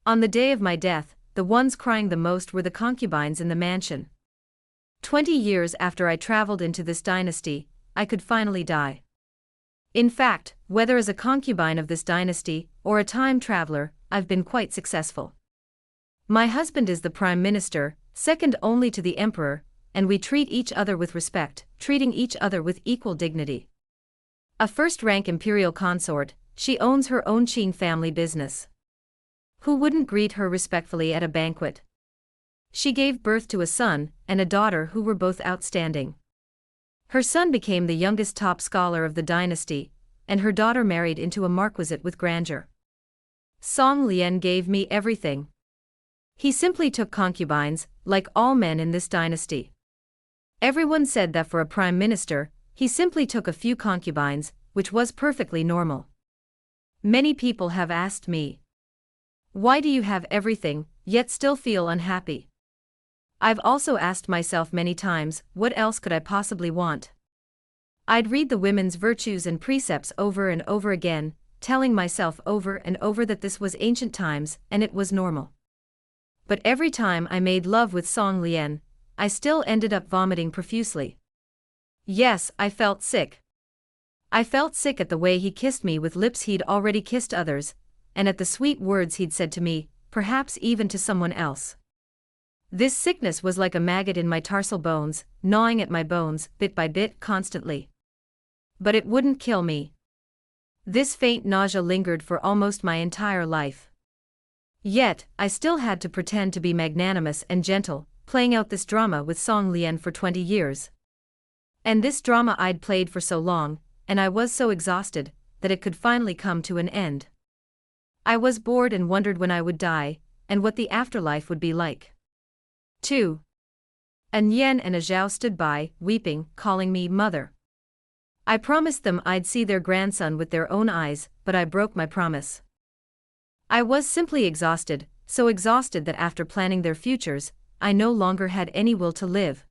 On the day of my death, the ones crying the most were the concubines in the mansion. 20 years after I traveled into this dynasty, I could finally die. In fact, whether as a concubine of this dynasty or a time traveler, I've been quite successful. My husband is the prime minister, second only to the emperor, and we treat each other with respect, treating each other with equal dignity. A first-rank imperial consort, she owns her own Qing family business. Who wouldn't greet her respectfully at a banquet? She gave birth to a son and a daughter who were both outstanding. Her son became the youngest top scholar of the dynasty, and her daughter married into a marquisate with grandeur. Song Lian gave me everything. He simply took concubines, like all men in this dynasty. Everyone said that for a prime minister, he simply took a few concubines, which was perfectly normal. Many people have asked me, why do you have everything, yet still feel unhappy? I've also asked myself many times, what else could I possibly want? I'd read the women's virtues and precepts over and over again, telling myself over and over that this was ancient times and it was normal. But every time I made love with Song Lian, I still ended up vomiting profusely. Yes, I felt sick. I felt sick at the way he kissed me with lips he'd already kissed others, and at the sweet words he'd said to me, perhaps even to someone else. This sickness was like a maggot in my tarsal bones, gnawing at my bones, bit by bit, constantly. But it wouldn't kill me. This faint nausea lingered for almost my entire life. Yet, I still had to pretend to be magnanimous and gentle, playing out this drama with Song Lian for 20 years. And this drama I'd played for so long, and I was so exhausted, that it could finally come to an end. I was bored and wondered when I would die, and what the afterlife would be like. 2. A Nian and a Zhao stood by, weeping, calling me mother. I promised them I'd see their grandson with their own eyes, but I broke my promise. I was simply exhausted, so exhausted that after planning their futures, I no longer had any will to live.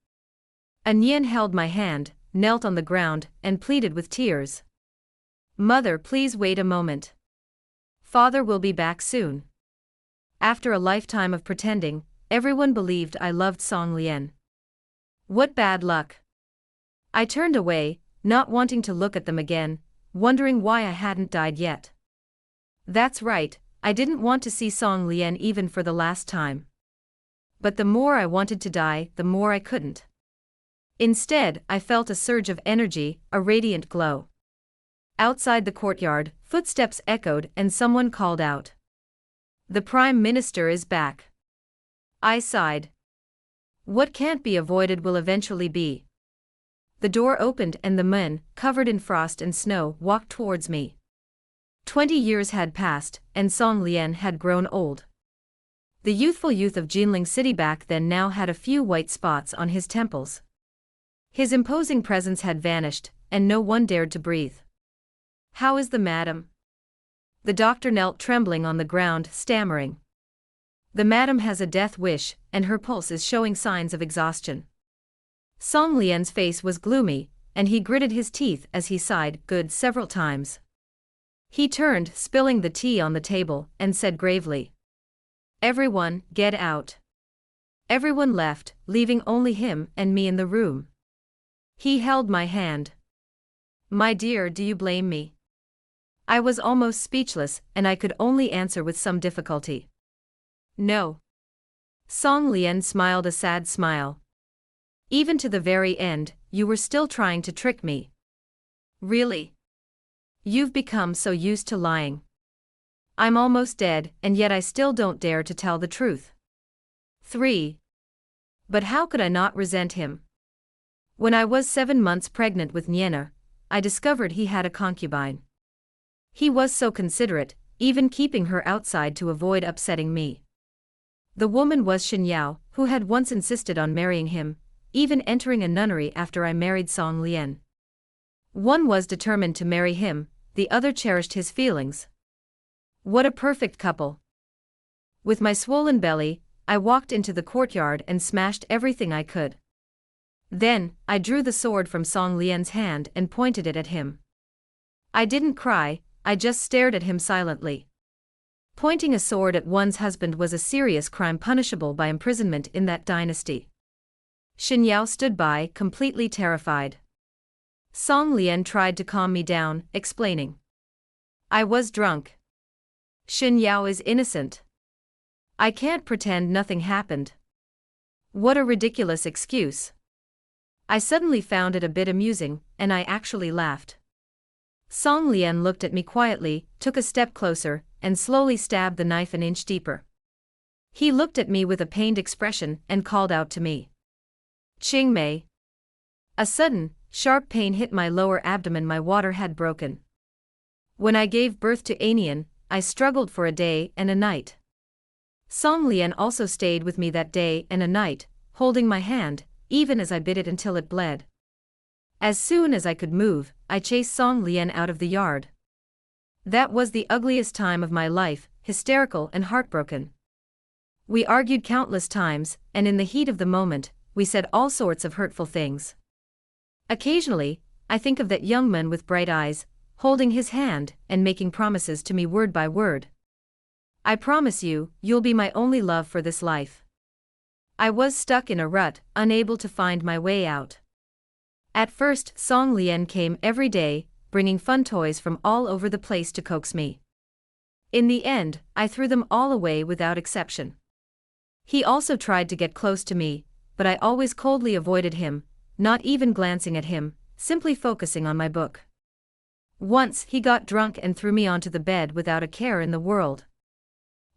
A Nian held my hand, knelt on the ground, and pleaded with tears. Mother, please wait a moment. Father will be back soon. After a lifetime of pretending, everyone believed I loved Song Lian. What bad luck. I turned away, not wanting to look at them again, wondering why I hadn't died yet. That's right, I didn't want to see Song Lian even for the last time. But the more I wanted to die, the more I couldn't. Instead, I felt a surge of energy, a radiant glow. Outside the courtyard, footsteps echoed and someone called out. The Prime Minister is back. I sighed. What can't be avoided will eventually be. The door opened and the men, covered in frost and snow, walked towards me. 20 years had passed, and Song Lian had grown old. The youthful youth of Jinling City back then now had a few white spots on his temples. His imposing presence had vanished, and no one dared to breathe. How is the madam? The doctor knelt trembling on the ground, stammering. The madam has a death wish, and her pulse is showing signs of exhaustion. Song Lian's face was gloomy, and he gritted his teeth as he sighed good several times. He turned, spilling the tea on the table, and said gravely, Everyone, get out. Everyone left, leaving only him and me in the room. He held my hand. My dear, do you blame me? I was almost speechless, and I could only answer with some difficulty. No. Song Lian smiled a sad smile. Even to the very end, you were still trying to trick me. Really? You've become so used to lying. I'm almost dead, and yet I still don't dare to tell the truth. 3. But how could I not resent him? When I was 7 months pregnant with Niena, I discovered he had a concubine. He was so considerate, even keeping her outside to avoid upsetting me. The woman was Shen Yao, who had once insisted on marrying him, even entering a nunnery after I married Song Lian. One was determined to marry him, the other cherished his feelings. What a perfect couple. With my swollen belly, I walked into the courtyard and smashed everything I could. Then, I drew the sword from Song Lian's hand and pointed it at him. I didn't cry, I just stared at him silently. Pointing a sword at one's husband was a serious crime punishable by imprisonment in that dynasty. Xin Yao stood by, completely terrified. Song Lian tried to calm me down, explaining. I was drunk. Xin Yao is innocent. I can't pretend nothing happened. What a ridiculous excuse. I suddenly found it a bit amusing, and I actually laughed. Song Lian looked at me quietly, took a step closer, and slowly stabbed the knife an inch deeper. He looked at me with a pained expression and called out to me. Qing Mei. A sudden, sharp pain hit my lower abdomen. My water had broken. When I gave birth to Anian, I struggled for a day and a night. Song Lian also stayed with me that day and a night, holding my hand, even as I bit it until it bled. As soon as I could move, I chased Song Lian out of the yard. That was the ugliest time of my life, hysterical and heartbroken. We argued countless times, and in the heat of the moment, we said all sorts of hurtful things. Occasionally, I think of that young man with bright eyes, holding his hand and making promises to me word by word. I promise you, you'll be my only love for this life. I was stuck in a rut, unable to find my way out. At first, Song Lian came every day, bringing fun toys from all over the place to coax me. In the end, I threw them all away without exception. He also tried to get close to me, but I always coldly avoided him, not even glancing at him, simply focusing on my book. Once he got drunk and threw me onto the bed without a care in the world.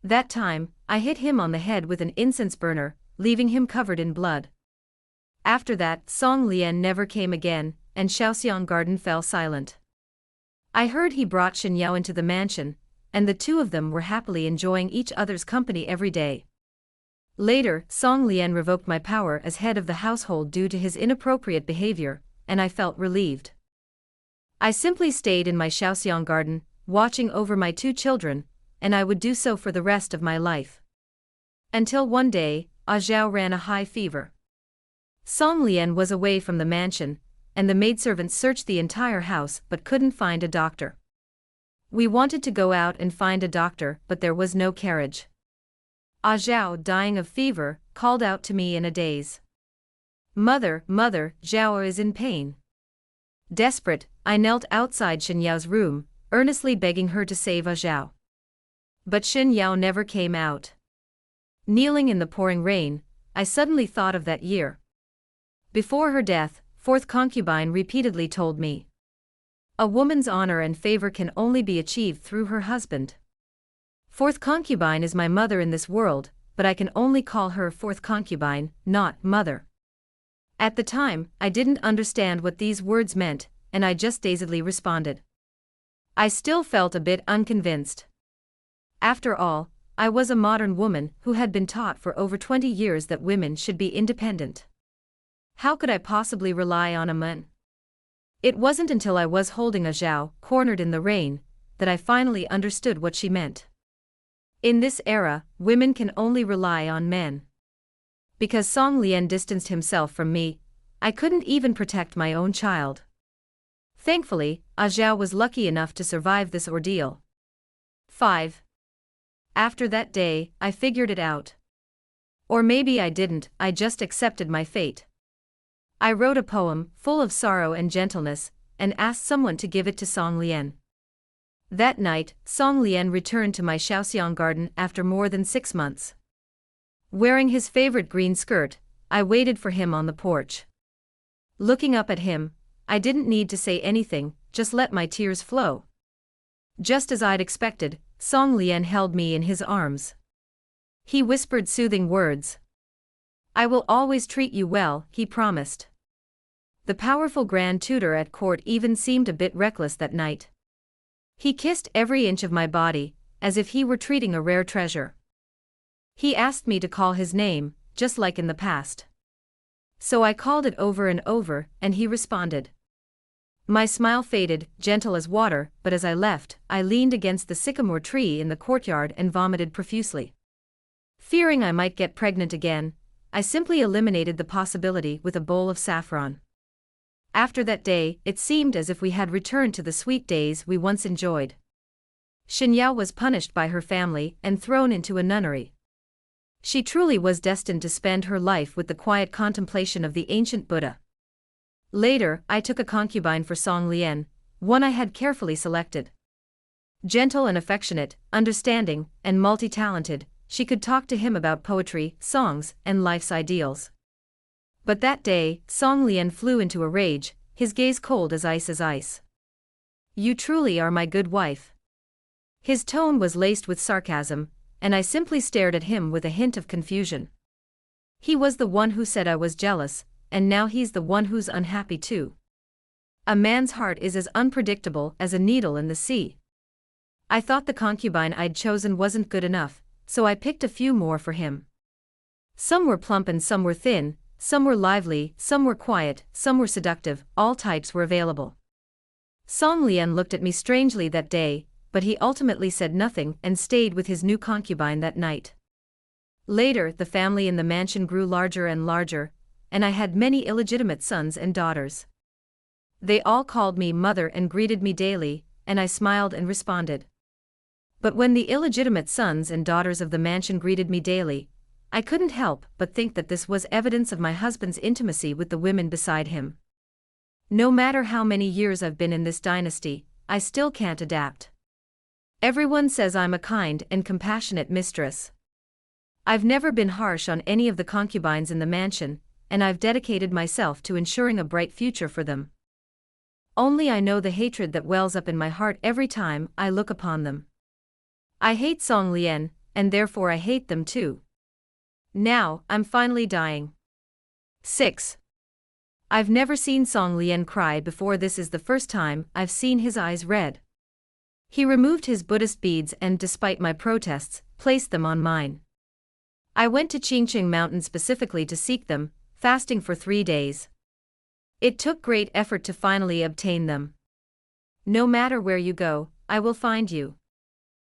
That time, I hit him on the head with an incense burner, leaving him covered in blood. After that, Song Lian never came again, and Shaoxiang Garden fell silent. I heard he brought Xin Yao into the mansion, and the two of them were happily enjoying each other's company every day. Later, Song Lian revoked my power as head of the household due to his inappropriate behavior, and I felt relieved. I simply stayed in my Shaoxiang Garden, watching over my two children, and I would do so for the rest of my life. Until one day, Zhao ran a high fever. Song Lian was away from the mansion, and the maidservants searched the entire house but couldn't find a doctor. We wanted to go out and find a doctor, but there was no carriage. Zhao, dying of fever, called out to me in a daze. Mother, mother, Zhao is in pain. Desperate, I knelt outside Xin Yao's room, earnestly begging her to save Zhao. But Xin Yao never came out. Kneeling in the pouring rain, I suddenly thought of that year. Before her death, fourth concubine repeatedly told me. A woman's honor and favor can only be achieved through her husband. Fourth concubine is my mother in this world, but I can only call her fourth concubine, not mother. At the time, I didn't understand what these words meant, and I just dazedly responded. I still felt a bit unconvinced. After all, I was a modern woman who had been taught for over 20 years that women should be independent. How could I possibly rely on a man? It wasn't until I was holding Zhao, cornered in the rain, that I finally understood what she meant. In this era, women can only rely on men. Because Song Lian distanced himself from me, I couldn't even protect my own child. Thankfully, Zhao was lucky enough to survive this ordeal. 5. After that day, I figured it out. Or maybe I didn't, I just accepted my fate. I wrote a poem, full of sorrow and gentleness, and asked someone to give it to Song Lian. That night, Song Lian returned to my Shaoxiang Garden after more than 6 months. Wearing his favorite green skirt, I waited for him on the porch. Looking up at him, I didn't need to say anything, just let my tears flow. Just as I'd expected, Song Lian held me in his arms. He whispered soothing words. I will always treat you well, he promised. The powerful grand tutor at court even seemed a bit reckless that night. He kissed every inch of my body, as if he were treating a rare treasure. He asked me to call his name, just like in the past. So I called it over and over, and he responded. My smile faded, gentle as water, but as I left, I leaned against the sycamore tree in the courtyard and vomited profusely. Fearing I might get pregnant again, I simply eliminated the possibility with a bowl of saffron. After that day, it seemed as if we had returned to the sweet days we once enjoyed. Xinyao was punished by her family and thrown into a nunnery. She truly was destined to spend her life with the quiet contemplation of the ancient Buddha. Later, I took a concubine for Song Lian, one I had carefully selected. Gentle and affectionate, understanding, and multi-talented, she could talk to him about poetry, songs, and life's ideals. But that day, Song Lian flew into a rage, his gaze cold as ice as ice. "You truly are my good wife." His tone was laced with sarcasm, and I simply stared at him with a hint of confusion. He was the one who said I was jealous, and now he's the one who's unhappy too. A man's heart is as unpredictable as a needle in the sea. I thought the concubine I'd chosen wasn't good enough, so I picked a few more for him. Some were plump and some were thin, some were lively, some were quiet, some were seductive, all types were available. Song Lian looked at me strangely that day, but he ultimately said nothing and stayed with his new concubine that night. Later, the family in the mansion grew larger and larger, and I had many illegitimate sons and daughters. They all called me mother and greeted me daily, and I smiled and responded. But when the illegitimate sons and daughters of the mansion greeted me daily, I couldn't help but think that this was evidence of my husband's intimacy with the women beside him. No matter how many years I've been in this dynasty, I still can't adapt. Everyone says I'm a kind and compassionate mistress. I've never been harsh on any of the concubines in the mansion, and I've dedicated myself to ensuring a bright future for them. Only I know the hatred that wells up in my heart every time I look upon them. I hate Song Lian, and therefore I hate them too. Now, I'm finally dying. 6. I've never seen Song Lian cry before. This is the first time I've seen his eyes red. He removed his Buddhist beads and, despite my protests, placed them on mine. I went to Qingqing Mountain specifically to seek them, fasting for 3 days. It took great effort to finally obtain them. No matter where you go, I will find you.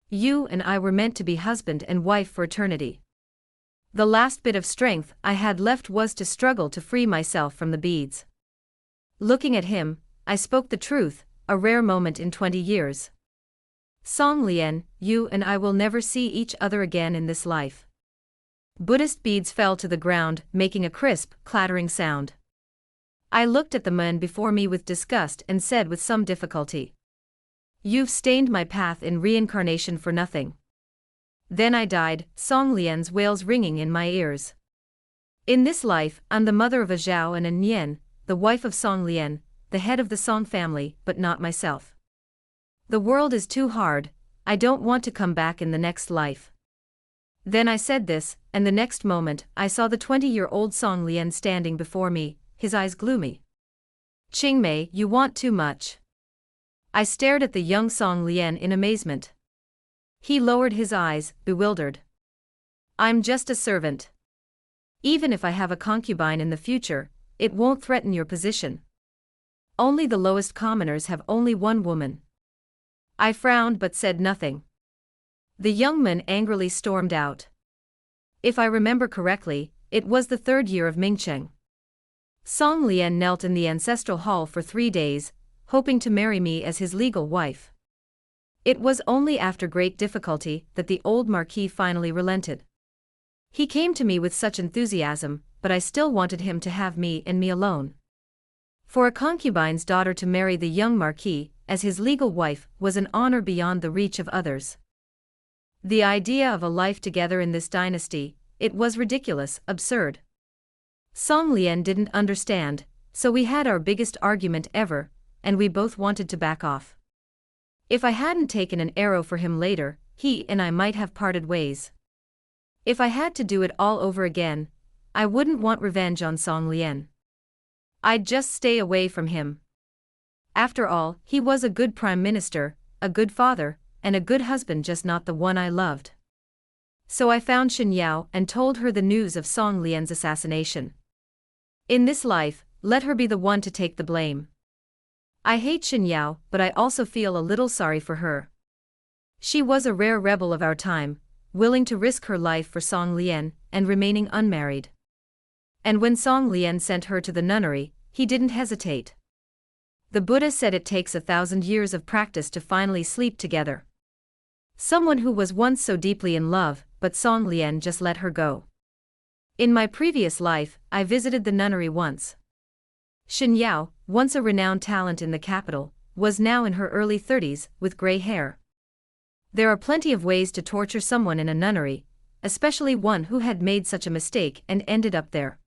You and I were meant to be husband and wife for eternity. The last bit of strength I had left was to struggle to free myself from the beads. Looking at him, I spoke the truth, a rare moment in 20 years. Song Lian, you and I will never see each other again in this life. Buddhist beads fell to the ground, making a crisp, clattering sound. I looked at the man before me with disgust and said with some difficulty, "You've stained my path in reincarnation for nothing." Then I died, Song Lian's wails ringing in my ears. In this life, I'm the mother of a Zhao and a Nian, the wife of Song Lian, the head of the Song family, but not myself. The world is too hard, I don't want to come back in the next life. Then I said this, and the next moment, I saw the 20-year-old Song Lian standing before me, his eyes gloomy. "Qingmei, you want too much." I stared at the young Song Lian in amazement. He lowered his eyes, bewildered. "I'm just a servant. Even if I have a concubine in the future, it won't threaten your position. Only the lowest commoners have only one woman." I frowned but said nothing. The young man angrily stormed out. If I remember correctly, it was the 3rd year of Mingcheng. Song Lian knelt in the ancestral hall for 3 days, hoping to marry me as his legal wife. It was only after great difficulty that the old marquis finally relented. He came to me with such enthusiasm, but I still wanted him to have me and me alone. For a concubine's daughter to marry the young marquis as his legal wife was an honor beyond the reach of others. The idea of a life together in this dynasty, it was ridiculous, absurd. Song Lian didn't understand, so we had our biggest argument ever, and we both wanted to back off. If I hadn't taken an arrow for him later, he and I might have parted ways. If I had to do it all over again, I wouldn't want revenge on Song Lian. I'd just stay away from him. After all, he was a good prime minister, a good father, and a good husband, just not the one I loved. So I found Xinyao and told her the news of Song Lian's assassination. In this life, let her be the one to take the blame. I hate Xinyao, but I also feel a little sorry for her. She was a rare rebel of our time, willing to risk her life for Song Lian, and remaining unmarried. And when Song Lian sent her to the nunnery, he didn't hesitate. The Buddha said it takes 1,000 years of practice to finally sleep together. Someone who was once so deeply in love, but Song Lian just let her go. In my previous life, I visited the nunnery once. Shen Yao, once a renowned talent in the capital, was now in her early 30s, with gray hair. There are plenty of ways to torture someone in a nunnery, especially one who had made such a mistake and ended up there.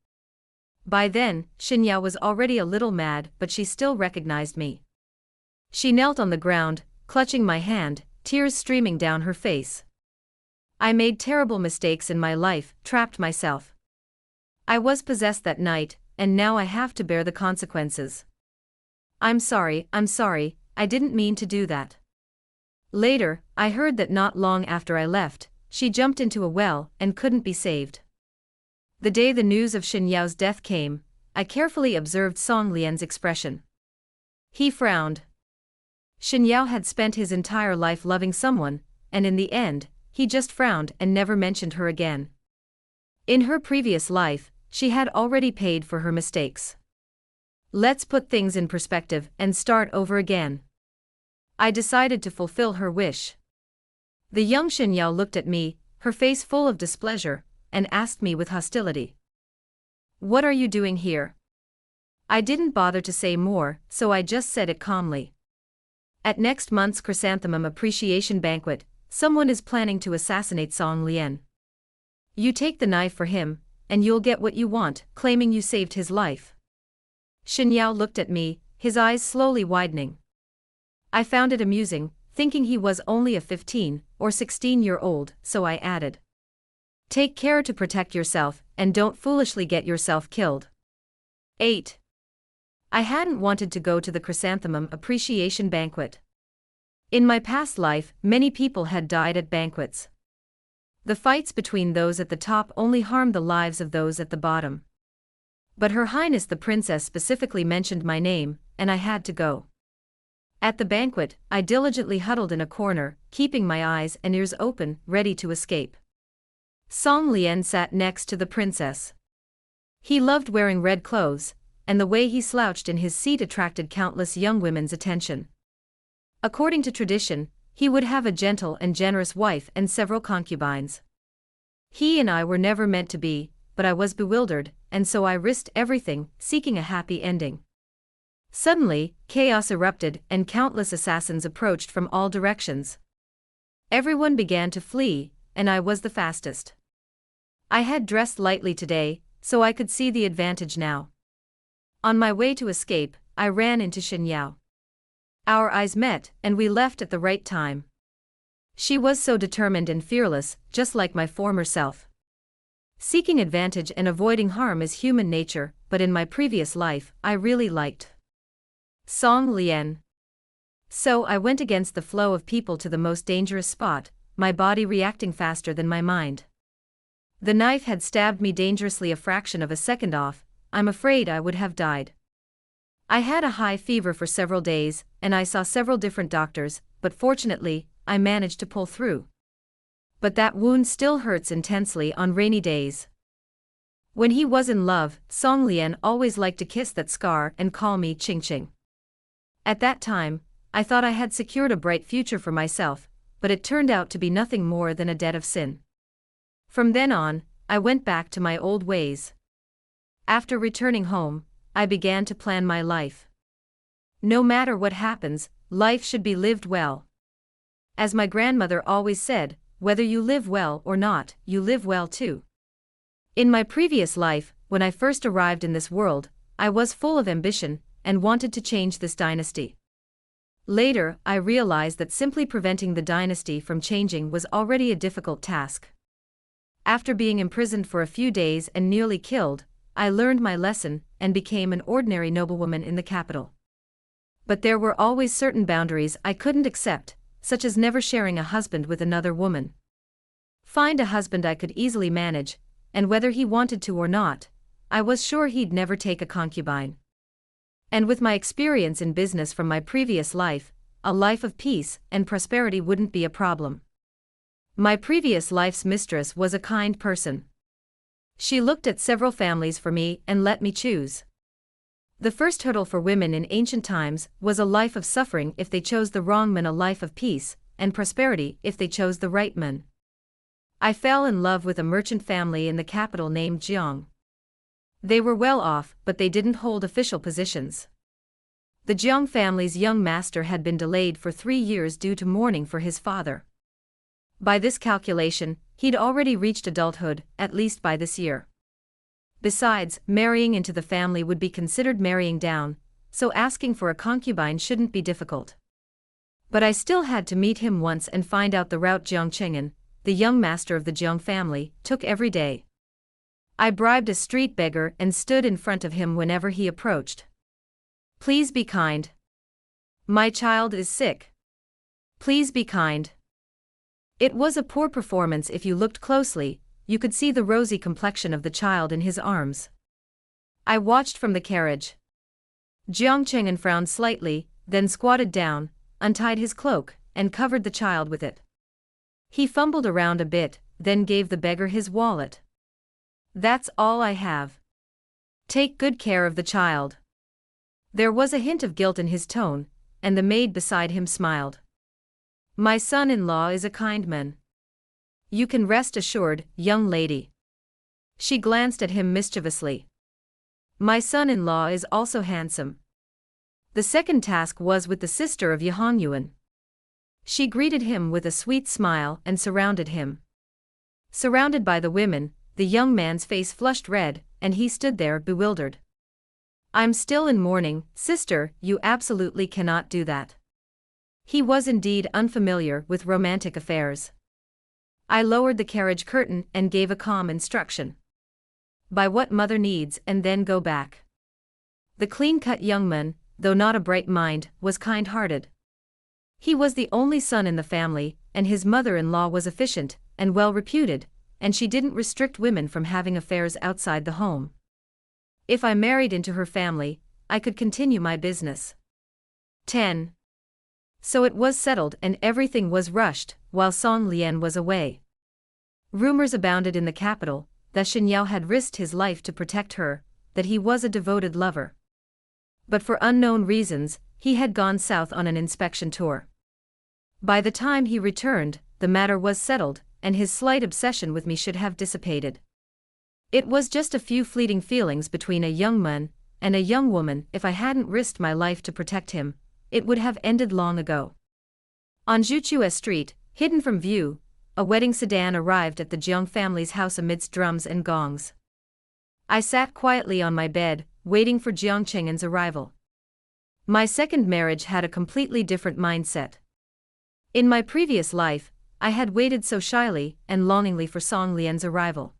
By then, Shen Yao was already a little mad, but she still recognized me. She knelt on the ground, clutching my hand, tears streaming down her face. I made terrible mistakes in my life, trapped myself. I was possessed that night, and now I have to bear the consequences. I'm sorry, I didn't mean to do that. Later, I heard that not long after I left, she jumped into a well and couldn't be saved. The day the news of Shen Yao's death came, I carefully observed Song Lian's expression. He frowned. Shen Yao had spent his entire life loving someone, and in the end, he just frowned and never mentioned her again. In her previous life, she had already paid for her mistakes. Let's put things in perspective and start over again. I decided to fulfill her wish. The young Shen Yao looked at me, her face full of displeasure, and asked me with hostility. What are you doing here? I didn't bother to say more, so I just said it calmly. At next month's Chrysanthemum Appreciation Banquet, someone is planning to assassinate Song Lian. You take the knife for him, and you'll get what you want, claiming you saved his life. Shen Yao looked at me, his eyes slowly widening. I found it amusing, thinking he was only a 15 or 16-year-old, so I added. Take care to protect yourself, and don't foolishly get yourself killed. 8. I hadn't wanted to go to the Chrysanthemum Appreciation Banquet. In my past life, many people had died at banquets. The fights between those at the top only harmed the lives of those at the bottom. But Her Highness the Princess specifically mentioned my name, and I had to go. At the banquet, I diligently huddled in a corner, keeping my eyes and ears open, ready to escape. Song Lian sat next to the princess. He loved wearing red clothes, and the way he slouched in his seat attracted countless young women's attention. According to tradition, he would have a gentle and generous wife and several concubines. He and I were never meant to be, but I was bewildered, and so I risked everything, seeking a happy ending. Suddenly, chaos erupted and countless assassins approached from all directions. Everyone began to flee, and I was the fastest. I had dressed lightly today, so I could see the advantage now. On my way to escape, I ran into Shen Yao. Our eyes met, and we left at the right time. She was so determined and fearless, just like my former self. Seeking advantage and avoiding harm is human nature, but in my previous life, I really liked Song Lian. So I went against the flow of people to the most dangerous spot, my body reacting faster than my mind. The knife had stabbed me dangerously a fraction of a second off. I'm afraid I would have died. I had a high fever for several days, and I saw several different doctors, but fortunately, I managed to pull through. But that wound still hurts intensely on rainy days. When he was in love, Song Lian always liked to kiss that scar and call me Ching Ching. At that time, I thought I had secured a bright future for myself, but it turned out to be nothing more than a debt of sin. From then on, I went back to my old ways. After returning home, I began to plan my life. No matter what happens, life should be lived well. As my grandmother always said, whether you live well or not, you live well too. In my previous life, when I first arrived in this world, I was full of ambition and wanted to change this dynasty. Later, I realized that simply preventing the dynasty from changing was already a difficult task. After being imprisoned for a few days and nearly killed, I learned my lesson and became an ordinary noblewoman in the capital. But there were always certain boundaries I couldn't accept, such as never sharing a husband with another woman. Find a husband I could easily manage, and whether he wanted to or not, I was sure he'd never take a concubine. And with my experience in business from my previous life, a life of peace and prosperity wouldn't be a problem. My previous life's mistress was a kind person. She looked at several families for me and let me choose. The first hurdle for women in ancient times was a life of suffering if they chose the wrong man. A life of peace and prosperity if they chose the right man. I fell in love with a merchant family in the capital named Jiang. They were well off, but they didn't hold official positions. The Jiang family's young master had been delayed for 3 years due to mourning for his father. By this calculation, he'd already reached adulthood, at least by this year. Besides, marrying into the family would be considered marrying down, so asking for a concubine shouldn't be difficult. But I still had to meet him once and find out the route Jiang Cheng'an, the young master of the Jiang family, took every day. I bribed a street beggar and stood in front of him whenever he approached. "Please be kind. My child is sick. Please be kind." It was a poor performance. If you looked closely, you could see the rosy complexion of the child in his arms. I watched from the carriage. Jiang Cheng'an frowned slightly, then squatted down, untied his cloak, and covered the child with it. He fumbled around a bit, then gave the beggar his wallet. "That's all I have. Take good care of the child." There was a hint of guilt in his tone, and the maid beside him smiled. "My son-in-law is a kind man. You can rest assured, young lady." She glanced at him mischievously. "My son-in-law is also handsome." The second task was with the sister of Yuan. She greeted him with a sweet smile and surrounded him. Surrounded by the women, the young man's face flushed red, and he stood there bewildered. "I'm still in mourning, sister, you absolutely cannot do that." He was indeed unfamiliar with romantic affairs. I lowered the carriage curtain and gave a calm instruction. "Buy what mother needs and then go back." The clean-cut young man, though not a bright mind, was kind-hearted. He was the only son in the family, and his mother-in-law was efficient and well-reputed, and she didn't restrict women from having affairs outside the home. If I married into her family, I could continue my business. 10. So it was settled and everything was rushed, while Song Lian was away. Rumors abounded in the capital, that Shen Yao had risked his life to protect her, that he was a devoted lover. But for unknown reasons, he had gone south on an inspection tour. By the time he returned, the matter was settled, and his slight obsession with me should have dissipated. It was just a few fleeting feelings between a young man and a young woman. If I hadn't risked my life to protect him, it would have ended long ago. On Zhuchue Street, hidden from view, a wedding sedan arrived at the Jiang family's house amidst drums and gongs. I sat quietly on my bed, waiting for Jiang Cheng'an's arrival. My second marriage had a completely different mindset. In my previous life, I had waited so shyly and longingly for Song Lian's arrival.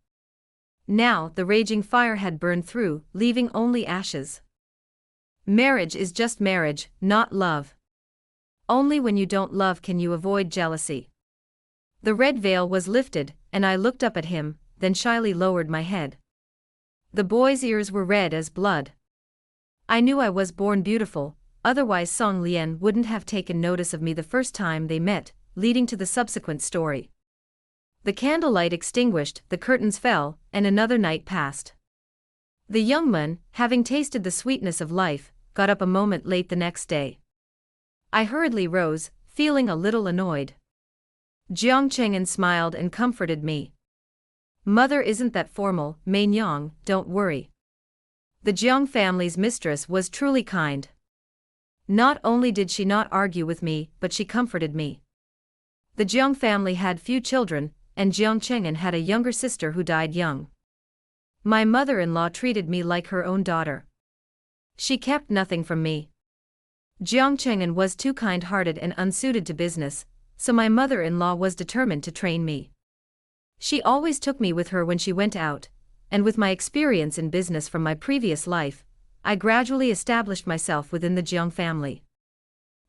Now the raging fire had burned through, leaving only ashes. Marriage is just marriage, not love. Only when you don't love can you avoid jealousy. The red veil was lifted, and I looked up at him, then shyly lowered my head. The boy's ears were red as blood. I knew I was born beautiful, otherwise Song Lian wouldn't have taken notice of me the first time they met, leading to the subsequent story. The candlelight extinguished, the curtains fell, and another night passed. The young man, having tasted the sweetness of life, got up a moment late the next day. I hurriedly rose, feeling a little annoyed. Jiang Cheng'an smiled and comforted me. "Mother isn't that formal, Main Yang, don't worry." The Jiang family's mistress was truly kind. Not only did she not argue with me, but she comforted me. The Jiang family had few children, and Jiang Cheng'an had a younger sister who died young. My mother-in-law treated me like her own daughter. She kept nothing from me. Jiang Cheng'an was too kind-hearted and unsuited to business, so my mother-in-law was determined to train me. She always took me with her when she went out, and with my experience in business from my previous life, I gradually established myself within the Jiang family.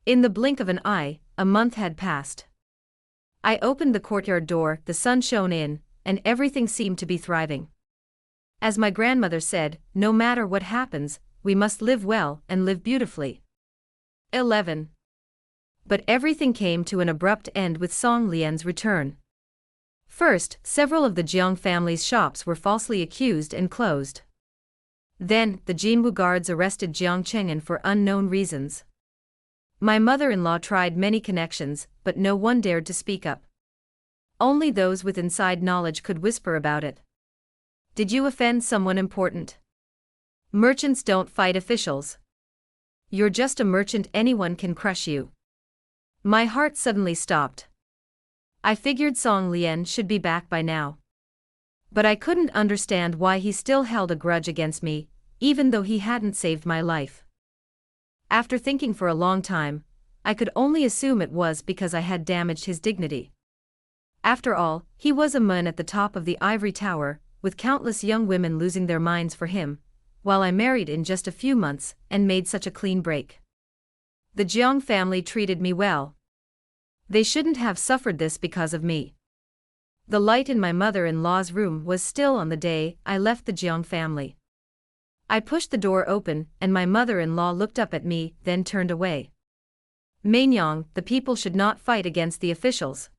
In the blink of an eye, a month had passed. I opened the courtyard door, the sun shone in, and everything seemed to be thriving. As my grandmother said, no matter what happens, we must live well and live beautifully. 11. But everything came to an abrupt end with Song Lian's return. First, several of the Jiang family's shops were falsely accused and closed. Then, the Jinwu guards arrested Jiang Cheng'an for unknown reasons. My mother-in-law tried many connections, but no one dared to speak up. Only those with inside knowledge could whisper about it. Did you offend someone important? Merchants don't fight officials. You're just a merchant, anyone can crush you. My heart suddenly stopped. I figured Song Lian should be back by now. But I couldn't understand why he still held a grudge against me, even though he hadn't saved my life. After thinking for a long time, I could only assume it was because I had damaged his dignity. After all, he was a man at the top of the ivory tower, with countless young women losing their minds for him, while I married in just a few months and made such a clean break. The Jiang family treated me well. They shouldn't have suffered this because of me. The light in my mother-in-law's room was still on the day I left the Jiang family. I pushed the door open and my mother-in-law looked up at me, then turned away. Mainyang, the people should not fight against the officials.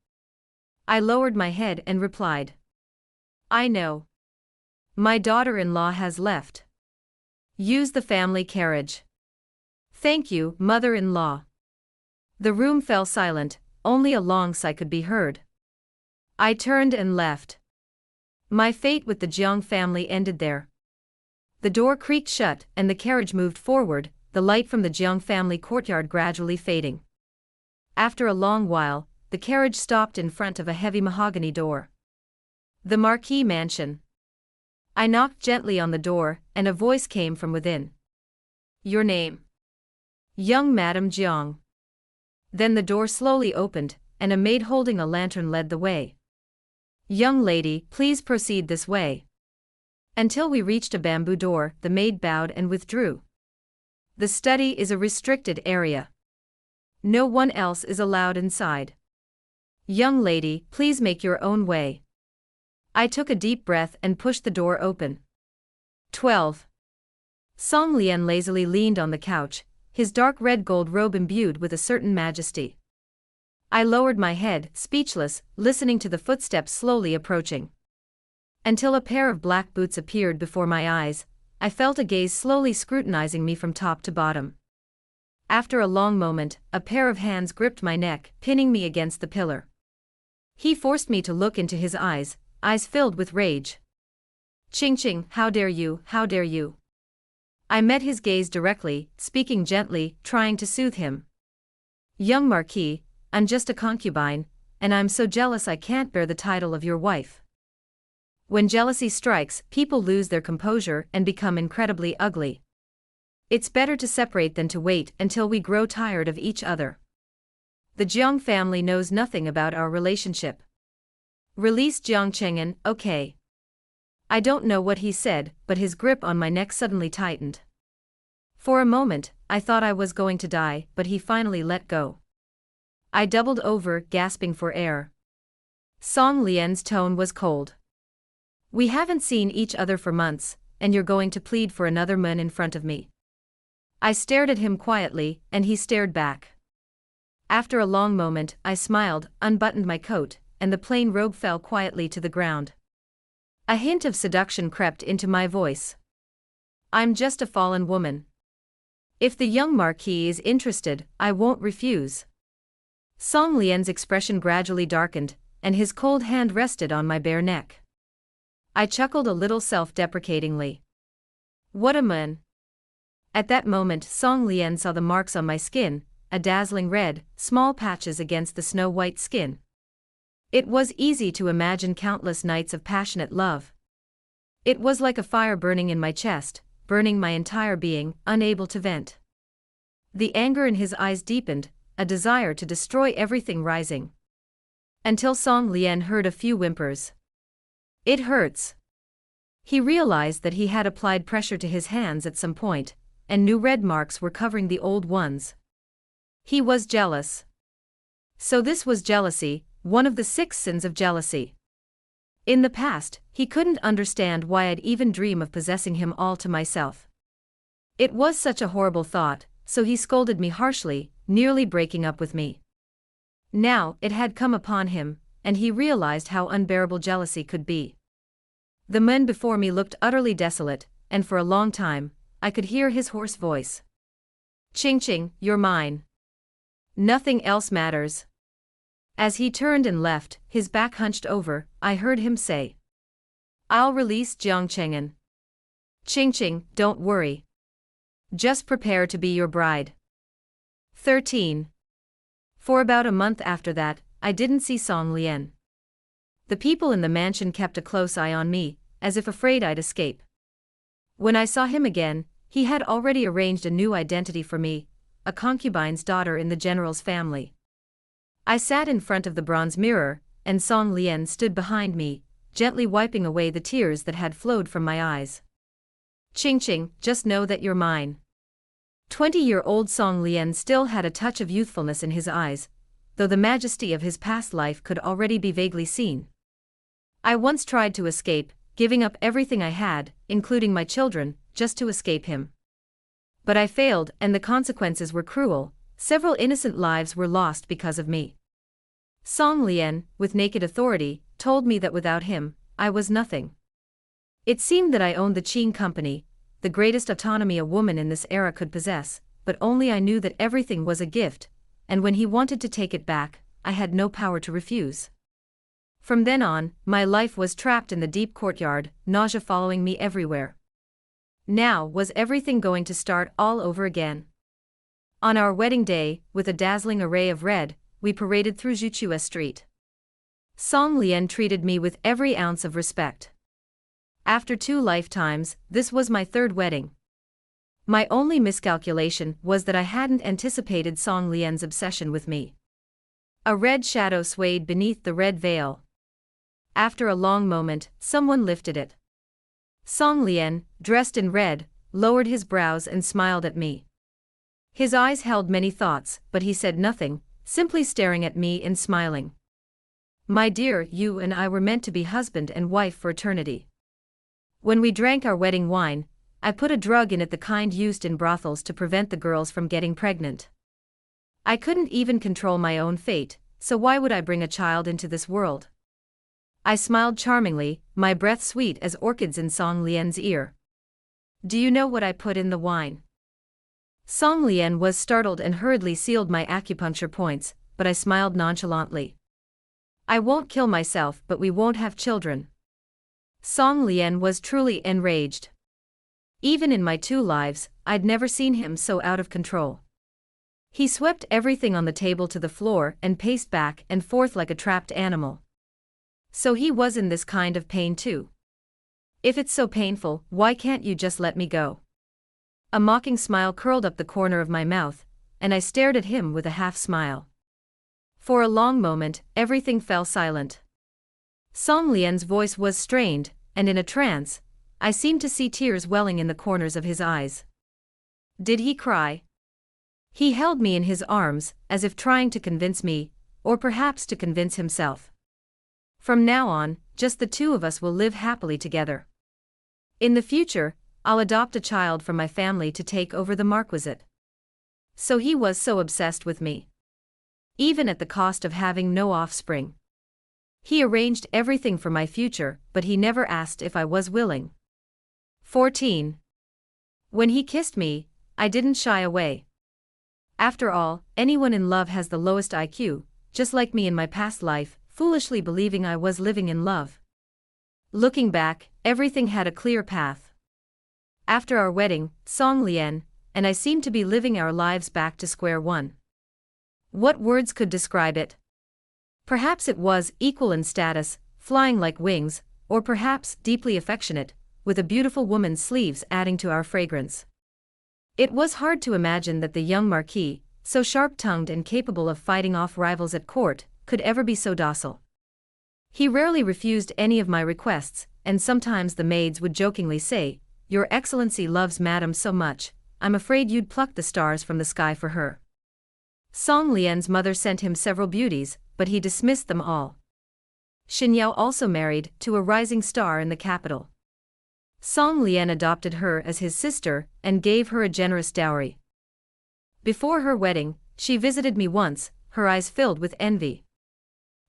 I lowered my head and replied. I know. My daughter-in-law has left. Use the family carriage. Thank you, mother-in-law. The room fell silent, only a long sigh could be heard. I turned and left. My fate with the Jiang family ended there. The door creaked shut and the carriage moved forward, the light from the Jiang family courtyard gradually fading. After a long while, the carriage stopped in front of a heavy mahogany door. The Marquis Mansion. I knocked gently on the door, and a voice came from within. Your name? Young Madame Jiang. Then the door slowly opened, and a maid holding a lantern led the way. Young lady, please proceed this way. Until we reached a bamboo door, the maid bowed and withdrew. The study is a restricted area. No one else is allowed inside. Young lady, please make your own way. I took a deep breath and pushed the door open. 12. Song Lian lazily leaned on the couch, his dark red gold robe imbued with a certain majesty. I lowered my head, speechless, listening to the footsteps slowly approaching. Until a pair of black boots appeared before my eyes, I felt a gaze slowly scrutinizing me from top to bottom. After a long moment, a pair of hands gripped my neck, pinning me against the pillar. He forced me to look into his eyes filled with rage. Ching Ching, how dare you, how dare you? I met his gaze directly, speaking gently, trying to soothe him. Young Marquis, I'm just a concubine, and I'm so jealous I can't bear the title of your wife. When jealousy strikes, people lose their composure and become incredibly ugly. It's better to separate than to wait until we grow tired of each other. The Jiang family knows nothing about our relationship. Release Jiang Cheng'an, okay. I don't know what he said, but his grip on my neck suddenly tightened. For a moment, I thought I was going to die, but he finally let go. I doubled over, gasping for air. Song Lian's tone was cold. We haven't seen each other for months, and you're going to plead for another man in front of me. I stared at him quietly, and he stared back. After a long moment, I smiled, unbuttoned my coat, and the plain robe fell quietly to the ground. A hint of seduction crept into my voice. I'm just a fallen woman. If the young Marquis is interested, I won't refuse. Song Lian's expression gradually darkened, and his cold hand rested on my bare neck. I chuckled a little self-deprecatingly. What a man. At that moment Song Lian saw the marks on my skin, a dazzling red, small patches against the snow-white skin. It was easy to imagine countless nights of passionate love. It was like a fire burning in my chest, burning my entire being, unable to vent. The anger in his eyes deepened, a desire to destroy everything rising. Until Song Lian heard a few whimpers. It hurts. He realized that he had applied pressure to his hands at some point, and new red marks were covering the old ones. He was jealous. So this was jealousy, one of the 6 sins of jealousy. In the past, he couldn't understand why I'd even dream of possessing him all to myself. It was such a horrible thought, so he scolded me harshly, nearly breaking up with me. Now, it had come upon him, and he realized how unbearable jealousy could be. The man before me looked utterly desolate, and for a long time, I could hear his hoarse voice. Ching Ching, you're mine. Nothing else matters. As he turned and left, his back hunched over, I heard him say, I'll release Jiang Chengan. Ching, don't worry. Just prepare to be your bride. 13. For about a month after that, I didn't see Song Lian. The people in the mansion kept a close eye on me, as if afraid I'd escape. When I saw him again, he had already arranged a new identity for me, a concubine's daughter in the general's family. I sat in front of the bronze mirror, and Song Lian stood behind me, gently wiping away the tears that had flowed from my eyes. Ching, just know that you're mine. 20-year-old Song Lian still had a touch of youthfulness in his eyes, though the majesty of his past life could already be vaguely seen. I once tried to escape, giving up everything I had, including my children, just to escape him. But I failed, and the consequences were cruel. Several innocent lives were lost because of me. Song Lian, with naked authority, told me that without him, I was nothing. It seemed that I owned the Qing company, the greatest autonomy a woman in this era could possess, but only I knew that everything was a gift, and when he wanted to take it back, I had no power to refuse. From then on, my life was trapped in the deep courtyard, nausea following me everywhere. Now, was everything going to start all over again? On our wedding day, with a dazzling array of red, we paraded through Zhuchue Street. Song Lian treated me with every ounce of respect. After 2 lifetimes, this was my 3rd wedding. My only miscalculation was that I hadn't anticipated Song Lian's obsession with me. A red shadow swayed beneath the red veil. After a long moment, someone lifted it. Song Lian, dressed in red, lowered his brows and smiled at me. His eyes held many thoughts, but he said nothing, simply staring at me and smiling. My dear, you and I were meant to be husband and wife for eternity. When we drank our wedding wine, I put a drug in it, the kind used in brothels to prevent the girls from getting pregnant. I couldn't even control my own fate, so why would I bring a child into this world? I smiled charmingly, my breath sweet as orchids in Song Lian's ear. Do you know what I put in the wine? Song Lian was startled and hurriedly sealed my acupuncture points, but I smiled nonchalantly. I won't kill myself, but we won't have children. Song Lian was truly enraged. Even in my 2 lives, I'd never seen him so out of control. He swept everything on the table to the floor and paced back and forth like a trapped animal. So he was in this kind of pain too. If it's so painful, why can't you just let me go? A mocking smile curled up the corner of my mouth, and I stared at him with a half smile. For a long moment, everything fell silent. Song Lian's voice was strained, and in a trance, I seemed to see tears welling in the corners of his eyes. Did he cry? He held me in his arms, as if trying to convince me, or perhaps to convince himself. From now on, just the 2 of us will live happily together. In the future, I'll adopt a child from my family to take over the marquisate. So he was so obsessed with me. Even at the cost of having no offspring. He arranged everything for my future, but he never asked if I was willing. 14. When he kissed me, I didn't shy away. After all, anyone in love has the lowest IQ, just like me in my past life, foolishly believing I was living in love. Looking back, everything had a clear path. After our wedding, Song Lian and I seemed to be living our lives back to square one. What words could describe it? Perhaps it was equal in status, flying like wings, or perhaps deeply affectionate, with a beautiful woman's sleeves adding to our fragrance. It was hard to imagine that the young Marquis, so sharp-tongued and capable of fighting off rivals at court, could ever be so docile. He rarely refused any of my requests, and sometimes the maids would jokingly say, "Your Excellency loves Madame so much, I'm afraid you'd pluck the stars from the sky for her." Song Lian's mother sent him several beauties, but he dismissed them all. Xin Yao also married to a rising star in the capital. Song Lian adopted her as his sister and gave her a generous dowry. Before her wedding, she visited me once, her eyes filled with envy.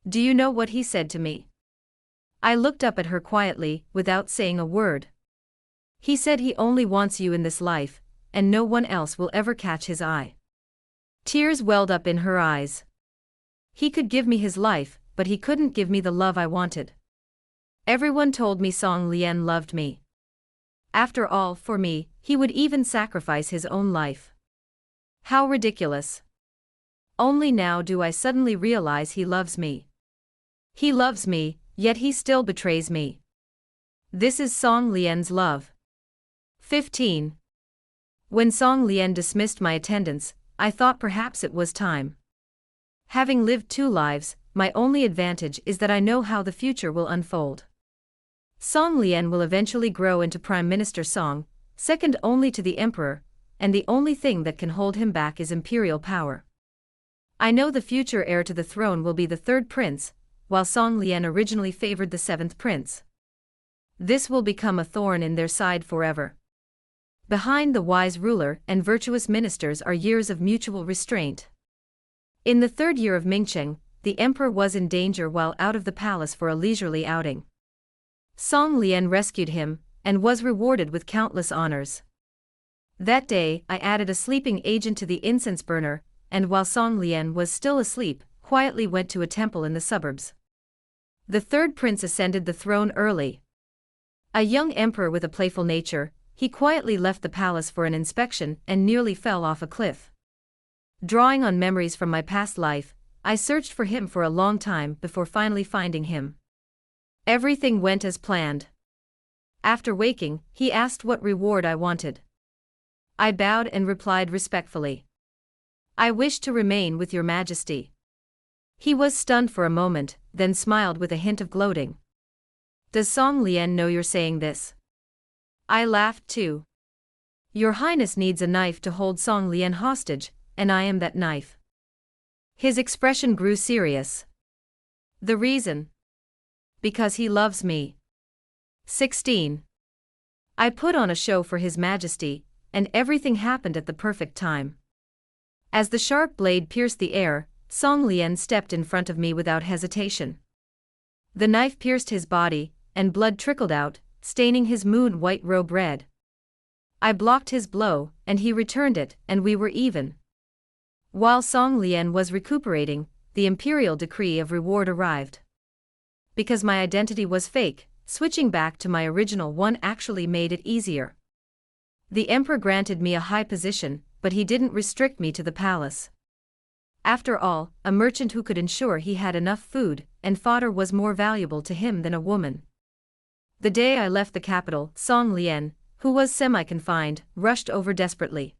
Do you know what he said to me? I looked up at her quietly, without saying a word. He said he only wants you in this life, and no one else will ever catch his eye. Tears welled up in her eyes. He could give me his life, but he couldn't give me the love I wanted. Everyone told me Song Lian loved me. After all, for me, he would even sacrifice his own life. How ridiculous. Only now do I suddenly realize he loves me. He loves me, yet he still betrays me. This is Song Lian's love. 15. When Song Lian dismissed my attendance, I thought perhaps it was time. Having lived 2 lives, my only advantage is that I know how the future will unfold. Song Lian will eventually grow into Prime Minister Song, second only to the Emperor, and the only thing that can hold him back is imperial power. I know the future heir to the throne will be the 3rd prince, while Song Lian originally favored the 7th prince. This will become a thorn in their side forever. Behind the wise ruler and virtuous ministers are years of mutual restraint. In the 3rd year of Mingcheng, the emperor was in danger while out of the palace for a leisurely outing. Song Lian rescued him, and was rewarded with countless honors. That day, I added a sleeping agent to the incense burner, and while Song Lian was still asleep, quietly went to a temple in the suburbs. The 3rd prince ascended the throne early. A young emperor with a playful nature, he quietly left the palace for an inspection and nearly fell off a cliff. Drawing on memories from my past life, I searched for him for a long time before finally finding him. Everything went as planned. After waking, he asked what reward I wanted. I bowed and replied respectfully. I wish to remain with your majesty. He was stunned for a moment, then smiled with a hint of gloating. Does Song Lian know you're saying this? I laughed too. Your Highness needs a knife to hold Song Lian hostage, and I am that knife. His expression grew serious. The reason? Because he loves me. 16. I put on a show for His Majesty, and everything happened at the perfect time. As the sharp blade pierced the air, Song Lian stepped in front of me without hesitation. The knife pierced his body, and blood trickled out, staining his moon-white robe red. I blocked his blow, and he returned it, and we were even. While Song Lian was recuperating, the imperial decree of reward arrived. Because my identity was fake, switching back to my original one actually made it easier. The emperor granted me a high position, but he didn't restrict me to the palace. After all, a merchant who could ensure he had enough food and fodder was more valuable to him than a woman. The day I left the capital, Song Lian, who was semi-confined, rushed over desperately.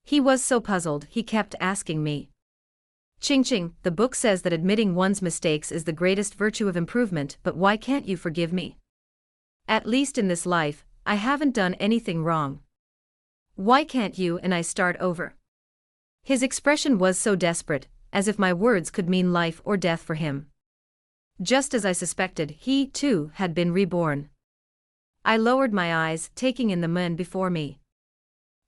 He was so puzzled, he kept asking me. Qing, the book says that admitting one's mistakes is the greatest virtue of improvement, but why can't you forgive me? At least in this life, I haven't done anything wrong. Why can't you and I start over? His expression was so desperate, as if my words could mean life or death for him. Just as I suspected, he, too, had been reborn. I lowered my eyes, taking in the men before me.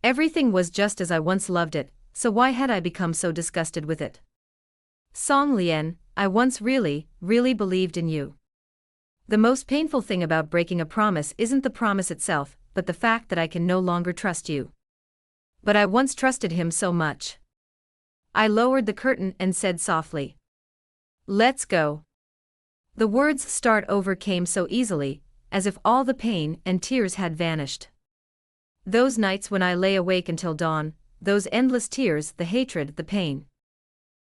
Everything was just as I once loved it, so why had I become so disgusted with it? Song Lian, I once really believed in you. The most painful thing about breaking a promise isn't the promise itself, but the fact that I can no longer trust you. But I once trusted him so much. I lowered the curtain and said softly, "Let's go." The words "start over" came so easily, as if all the pain and tears had vanished. Those nights when I lay awake until dawn, those endless tears, the hatred, the pain.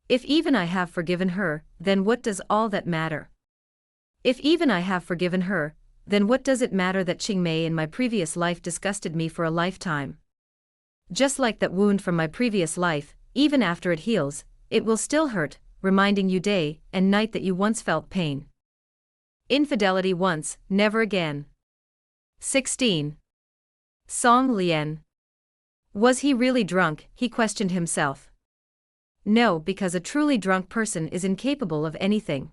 If even I have forgiven her, then what does all that matter? If even I have forgiven her, then what does it matter that Qing Mei in my previous life disgusted me for a lifetime? Just like that wound from my previous life, even after it heals, it will still hurt, reminding you day and night that you once felt pain. Infidelity once, never again. 16. Song Lian. Was he really drunk? He questioned himself. No, because a truly drunk person is incapable of anything.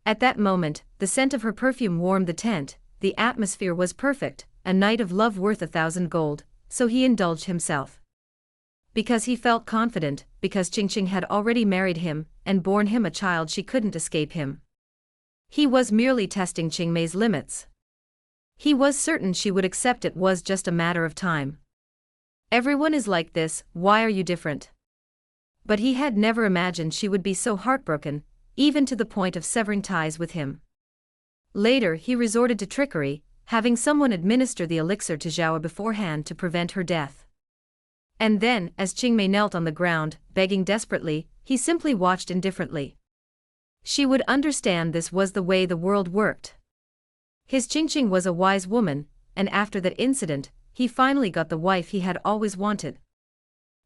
At that moment, the scent of her perfume warmed the tent, the atmosphere was perfect, a night of love worth 1,000 gold, so he indulged himself. Because he felt confident, because Qing had already married him, and borne him a child, she couldn't escape him. He was merely testing Qing Mei's limits. He was certain she would accept it was just a matter of time. Everyone is like this, why are you different? But he had never imagined she would be so heartbroken, even to the point of severing ties with him. Later he resorted to trickery, having someone administer the elixir to Zhao beforehand to prevent her death. And then, as Qingmei knelt on the ground, begging desperately, he simply watched indifferently. She would understand this was the way the world worked. His Qingqing was a wise woman, and after that incident, he finally got the wife he had always wanted.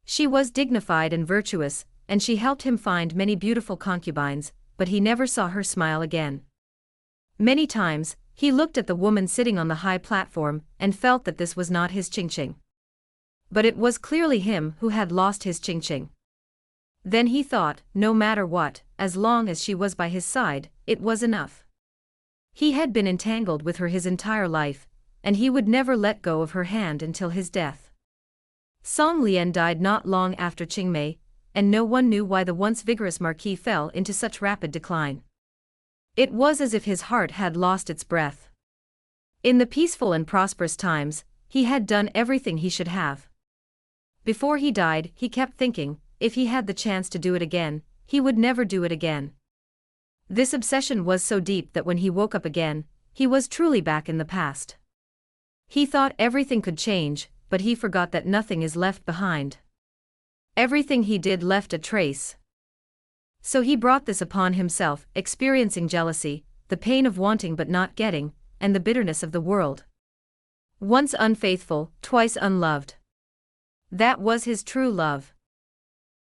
She was dignified and virtuous, and she helped him find many beautiful concubines, but he never saw her smile again. Many times, he looked at the woman sitting on the high platform and felt that this was not his Qingqing. But it was clearly him who had lost his Qingqing. Then he thought, no matter what, as long as she was by his side, it was enough. He had been entangled with her his entire life, and he would never let go of her hand until his death. Song Lian died not long after Qingmei, and no one knew why the once vigorous marquis fell into such rapid decline. It was as if his heart had lost its breath. In the peaceful and prosperous times, he had done everything he should have. Before he died, he kept thinking, if he had the chance to do it again, he would never do it again. This obsession was so deep that when he woke up again, he was truly back in the past. He thought everything could change, but he forgot that nothing is left behind. Everything he did left a trace. So he brought this upon himself, experiencing jealousy, the pain of wanting but not getting, and the bitterness of the world. Once unfaithful, twice unloved. That was his true love.